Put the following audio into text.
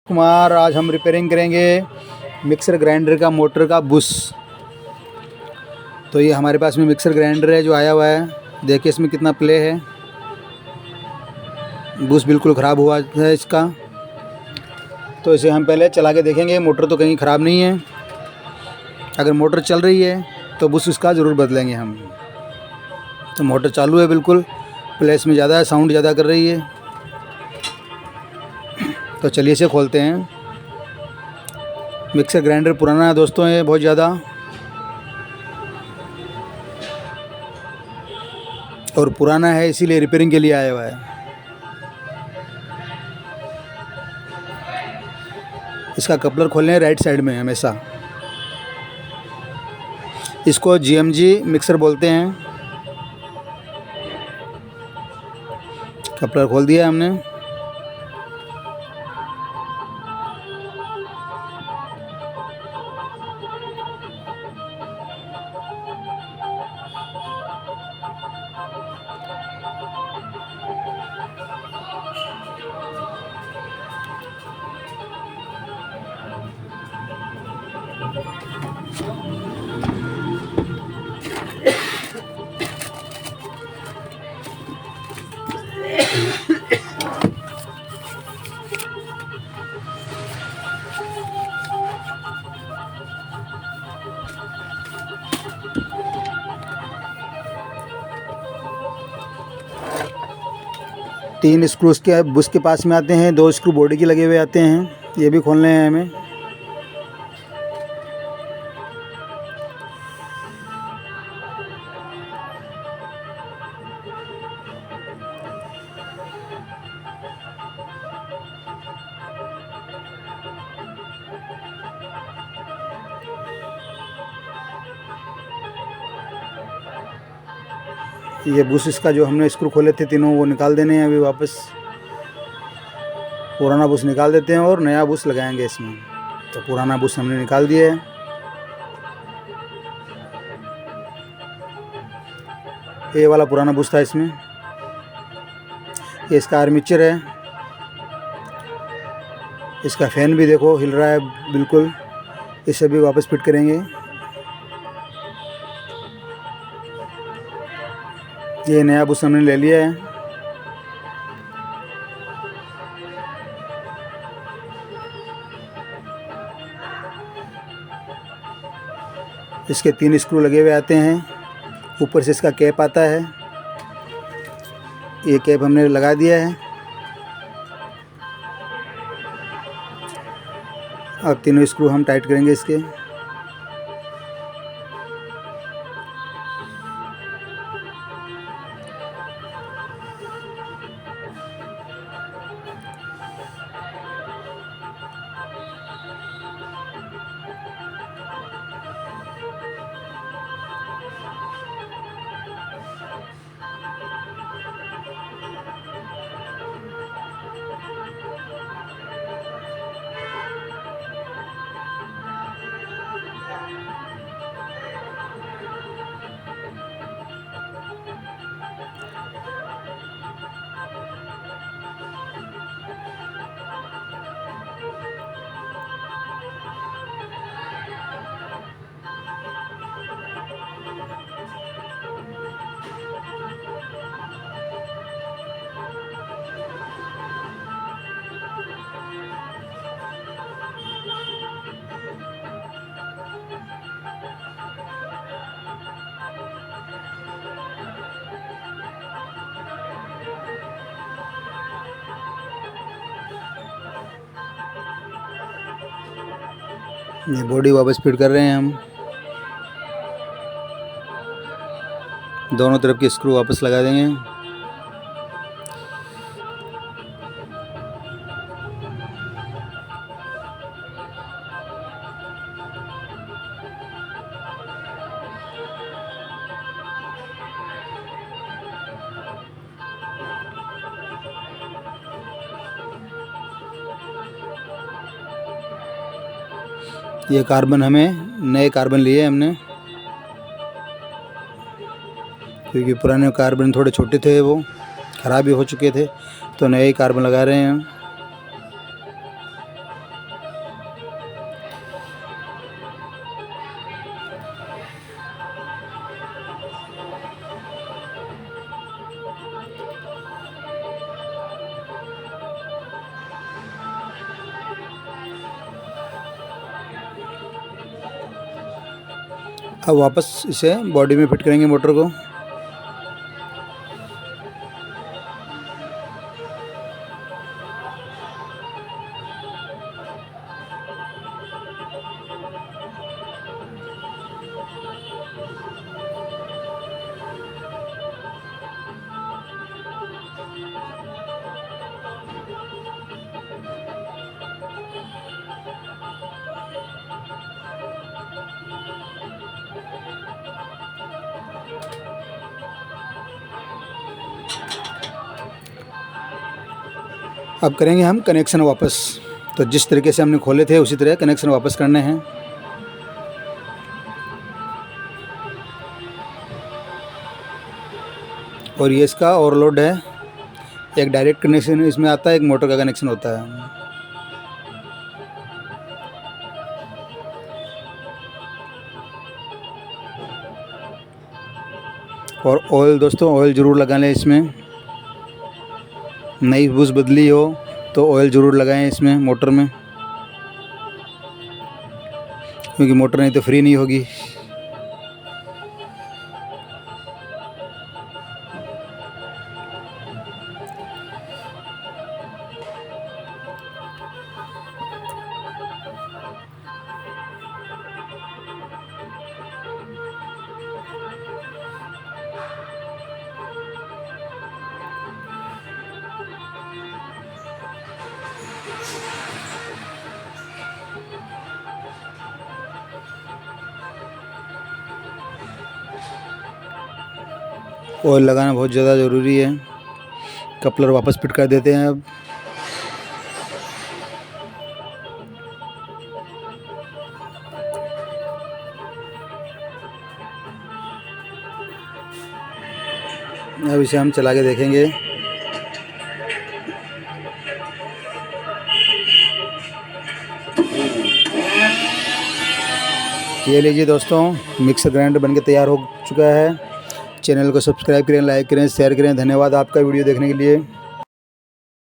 कुमार, आज हम रिपेयरिंग करेंगे मिक्सर ग्राइंडर का मोटर का बुश। तो ये हमारे पास में मिक्सर ग्राइंडर है जो आया हुआ है। देखिए इसमें कितना प्ले है। बुश बिल्कुल ख़राब हुआ है इसका। तो इसे हम पहले चला के देखेंगे, मोटर तो कहीं ख़राब नहीं है। अगर मोटर चल रही है तो बुश उसका ज़रूर बदलेंगे हम। तो मोटर चालू है, बिल्कुल प्लेस में ज़्यादा है, साउंड ज़्यादा कर रही है। तो चलिए इसे खोलते हैं। मिक्सर ग्राइंडर पुराना है दोस्तों, ये बहुत ज़्यादा, और पुराना है इसीलिए रिपेयरिंग के लिए आया हुआ है। इसका कपलर खोलने हैं राइट साइड में हमेशा। इसको GMG मिक्सर बोलते हैं। कपलर खोल दिया हमने। तीन स्क्रू के बुश के पास में आते हैं, 2 स्क्रू बॉडी के लगे हुए आते हैं, ये भी खोलने हैं हमें। ये बुश इसका जो हमने स्क्रू खोले थे तीनों, वो निकाल देने हैं अभी वापस। पुराना बुश निकाल देते हैं और नया बुश लगाएंगे इसमें। तो पुराना बुश हमने निकाल दिया है। ये वाला पुराना बुश था इसमें। ये इसका आर्मेचर है। इसका फैन भी देखो हिल रहा है बिल्कुल। इसे भी वापस फिट करेंगे। ये नया बुश हमने ले लिया है। इसके 3 स्क्रू लगे हुए आते हैं। ऊपर से इसका कैप आता है। ये कैप हमने लगा दिया है। अब तीनों स्क्रू हम टाइट करेंगे इसके। ये बॉडी वापस फिट कर रहे हैं हम। दोनों तरफ की स्क्रू वापस लगा देंगे। ये कार्बन हमें नए कार्बन लिए हमने, क्योंकि पुराने कार्बन थोड़े छोटे थे, वो ख़राब भी हो चुके थे, तो नए कार्बन लगा रहे हैं हम। अब वापस इसे बॉडी में फिट करेंगे मोटर को। अब करेंगे हम कनेक्शन वापस। तो जिस तरीके से हमने खोले थे उसी तरह कनेक्शन वापस करने हैं। और ये इसका ओवरलोड है। एक डायरेक्ट कनेक्शन इसमें आता है, एक मोटर का कनेक्शन होता है। और ऑयल दोस्तों, ऑयल ज़रूर लगा लें इसमें। नई बुश बदली हो तो ऑयल ज़रूर लगाएं इसमें मोटर में, क्योंकि मोटर नहीं तो फ्री नहीं होगी। ऑयल लगाना बहुत ज़्यादा ज़रूरी है। कपलर वापस फिट कर देते हैं अब। अब इसे हम चला के देखेंगे। ये लीजिए दोस्तों, मिक्सर ग्राइंडर बनके तैयार हो चुका है। चैनल को सब्सक्राइब करें, लाइक करें, शेयर करें। धन्यवाद आपका वीडियो देखने के लिए।